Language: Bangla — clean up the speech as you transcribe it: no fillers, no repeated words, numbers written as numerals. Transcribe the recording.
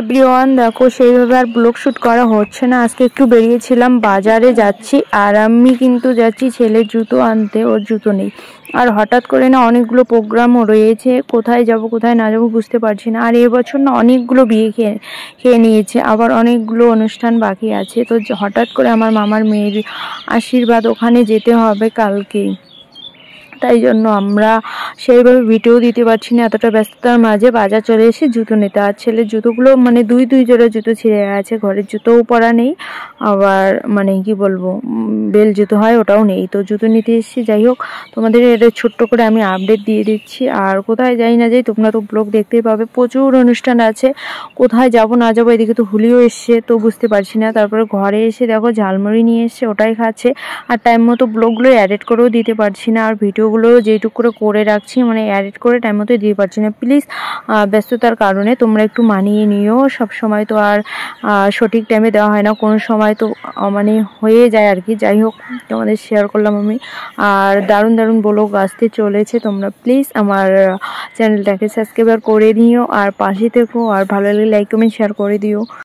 এভরিওয়ান, দেখো সেইভাবে আর ব্লগ শ্যুট করা হচ্ছে না। আজকে একটু বেরিয়েছিলাম, বাজারে যাচ্ছি, আর আমি কিন্তু যাচ্ছি ছেলের জুতো আনতে। ওর জুতো নেই, আর হঠাৎ করে না অনেকগুলো প্রোগ্রামও রয়েছে, কোথায় যাব কোথায় না যাব বুঝতে পারছি না। আর এবছর না অনেকগুলো বিয়ে খেয়ে নিয়েছে, আবার অনেকগুলো অনুষ্ঠান বাকি আছে। তো হঠাৎ করে আমার মামার মেয়ের আশীর্বাদ, ওখানে যেতে হবে কালকেই। তাই জন্য আমরা সেইভাবে ভিডিও দিতে পারছি না, এতটা ব্যস্ততার মাঝে। বাজার চলে এসে জুতো নিতে, আর ছেলের জুতোগুলো মানে দুই জোড়া জুতো ছিঁড়ে গেছে, ঘরের জুতোও পরা নেই, আবার মানে কি বলবো বেল জুতো হয় ওটাও নেই। তো জুতো নিতে এসেছি। যাই হোক, তোমাদের এটা ছোট্ট করে আমি আপডেট দিয়ে দিচ্ছি। আর কোথায় যাই না যাই তোমরা তো ব্লগ দেখতেই পাবে, প্রচুর অনুষ্ঠান আছে, কোথায় যাব না যাবো। এদিকে তো হুলিও এসছে, তো বুঝতে পারছি না। তারপরে ঘরে এসে দেখো ঝালমুড়ি নিয়ে এসছে, ওটাই খাচ্ছে। আর টাইম মতো ব্লগগুলো এডিট করেও দিতে পারছি না, আর ভিডিওগুলো যেটুকু করে রাখছি মানে এডিট করে টাইম মতো দিতে পারছি না। প্লিজ ব্যস্ততার কারণে তোমরা একটু মানিয়ে নিও। সব সময় তো আর সঠিক টাইমে দেওয়া হয় না, কোনো সময় তো মানে হয়ে যায় আর কি। যাই হোক, তোমাদের শেয়ার করলাম আমি। আর দারুণ দারুণ ব্লগ আসতে চলেছে, তোমরা প্লিজ আমার চ্যানেলটাকে সাবস্ক্রাইব করে দিও, আর পাশে থেকো। আর ভালো লাগলে লাইক কমেন্ট শেয়ার করে দিও।